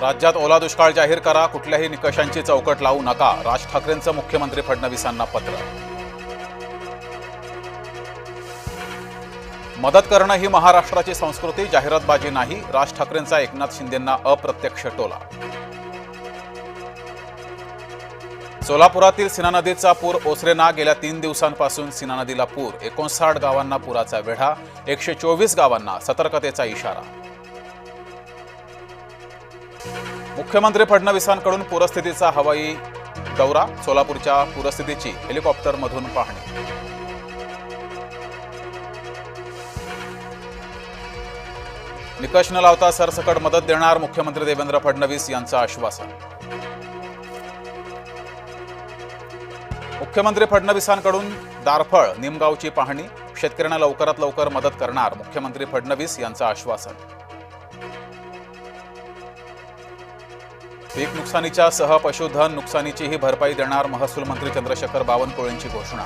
राज्यात ओला दुष्काळ जाहीर करा, कुठल्याही निकषांची चौकट लावू नका, राज ठाकरेंचं मुख्यमंत्री फडणवीसांना पत्र. मदत करणं ही महाराष्ट्राची संस्कृती, जाहिरातबाजी नाही, राज ठाकरेंचा एकनाथ शिंदेंना अप्रत्यक्ष टोला. सोलापुरातील सीना नदीचा पूर ओसरेना, गेल्या 3 दिवसांपासून सीना नदीला पूर, 59 गावांना पुराचा वेढा, 124 गावांना सतर्कतेचा इशारा. मुख्यमंत्री फडणवीसांकडून पूरस्थितीचा हवाई दौरा, सोलापूरच्या पूरस्थितीची हेलिकॉप्टरमधून पाहणी. निकष न लावता सरसकट मदत देणार, मुख्यमंत्री देवेंद्र फडणवीस यांचं आश्वासन. मुख्यमंत्री फडणवीसांकडून दारफळ निमगावची पाहणी, शेतकऱ्यांना लवकरात लवकर मदत करणार, मुख्यमंत्री फडणवीस यांचं आश्वासन. पीक नुकसानीच्या सह पशुधन नुकसानीचीही भरपाई देणार, महसूल मंत्री चंद्रशेखर बावनकुळेंची घोषणा.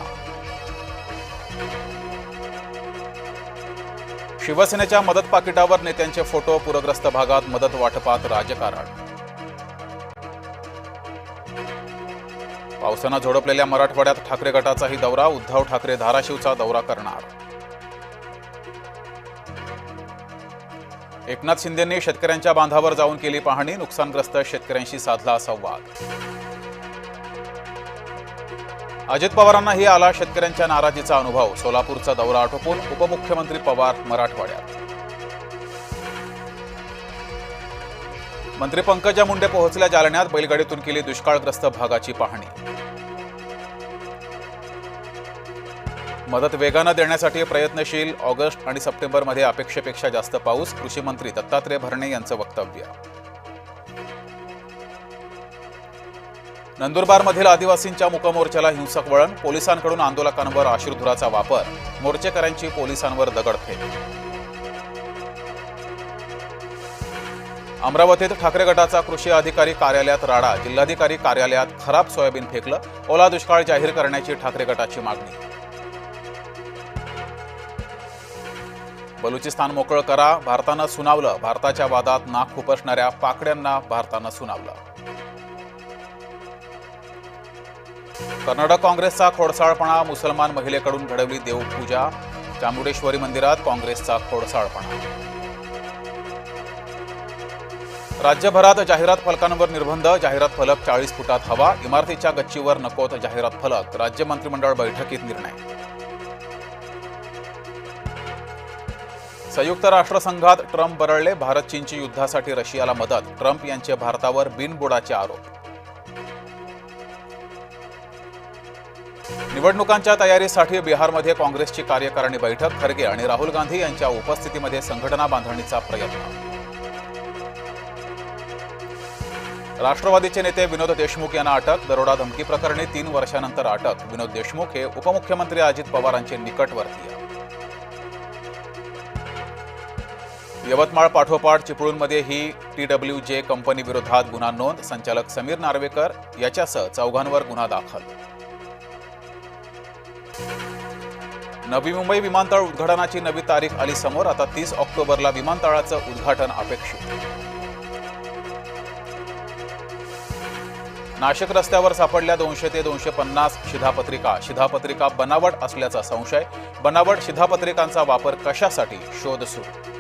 शिवसेनेच्या मदत पाकिटावर नेत्यांचे फोटो, पूरग्रस्त भागात मदत वाटपात राजकारण. पावसानं झोडपलेल्या मराठवाड्यात ठाकरे गटाचाही दौरा, उद्धव ठाकरे धाराशिवचा दौरा करणार. एकनाथ शिंदेंनी शेतकऱ्यांच्या बांधावर जाऊन केली पाहणी, नुकसानग्रस्त शेतकऱ्यांशी साधला संवाद. अजित पवारांनाही आला शेतकऱ्यांच्या नाराजीचा अनुभव, सोलापूरचा दौरा आटोपून उपमुख्यमंत्री पवार मराठवाड्यात. मंत्री पंकजा मुंडे पोहोचल्या जालन्यात, बैलगाडीतून केली दुष्काळग्रस्त भागाची पाहणी. मदत वेगानं देण्यासाठी प्रयत्नशील, ऑगस्ट आणि सप्टेंबरमध्ये अपेक्षेपेक्षा जास्त पाऊस, कृषी मंत्री दत्तात्रय भरणे यांचं वक्तव्य. नंदुरबारमधील आदिवासींच्या मूकमोर्चाला हिंसक वळण, पोलिसांकडून आंदोलकांवर अश्रुधुराचा वापर, मोर्चेकऱ्यांची पोलिसांवर दगडफेक. अमरावतीत ठाकरे गटाचा कृषी अधिकारी कार्यालयात राडा, जिल्हाधिकारी कार्यालयात खराब सोयाबीन फेकलं, ओला दुष्काळ जाहीर करण्याची ठाकरे गटाची मागणी. बलुचिस्तान मोकळं करा, भारतानं सुनावलं, भारताच्या वादात नाक खुपसणाऱ्या पाकड्यांना भारतानं सुनावलं. कर्नाटक काँग्रेसचा खोडसाळपणा, मुसलमान महिलेकडून घडवली देवपूजा, चामुंडेश्वरी मंदिरात काँग्रेसचा खोडसाळपणा. राज्यभरात जाहिरात फलकांवर निर्बंध, जाहिरात फलक 40 फुटात हवा, इमारतीच्या गच्चीवर नकोत जाहिरात फलक, राज्य मंत्रिमंडळ बैठकीत निर्णय. संयुक्त राष्ट्रसंघात ट्रम्प बरळले, भारत चीनची युद्धासाठी रशियाला मदत, ट्रम्प यांचे भारतावर बिनबुडाचे आरोप. निवडणुकांच्या तयारीसाठी बिहारमध्ये काँग्रेसची कार्यकारिणी बैठक, खरगे आणि राहुल गांधी यांच्या उपस्थितीमध्ये संघटना बांधणीचा प्रयत्न. राष्ट्रवादीचे नेते विनोद देशमुख यांना अटक, दरोडा धमकी प्रकरणी 3 वर्षांनंतर अटक. विनोद देशमुख हे उपमुख्यमंत्री अजित पवारांचे निकटवर्तीय. यवतमाळ पाठोपाठ चिपळूणमध्येही TWJ कंपनी विरोधात गुन्हा नोंद, संचालक समीर नार्वेकर याच्यासह 4 गुन्हा दाखल. नवी मुंबई विमानतळ उद्घाटनाची नवी तारीख आली समोर, आता 30 ऑक्टोबरला विमानतळाचं उद्घाटन अपेक्षित. नाशिक रस्त्यावर सापडल्या 200 ते 250 शिधापत्रिका बनावट असल्याचा संशय, बनावट शिधापत्रिकांचा वापर कशासाठी, शोध सुरू.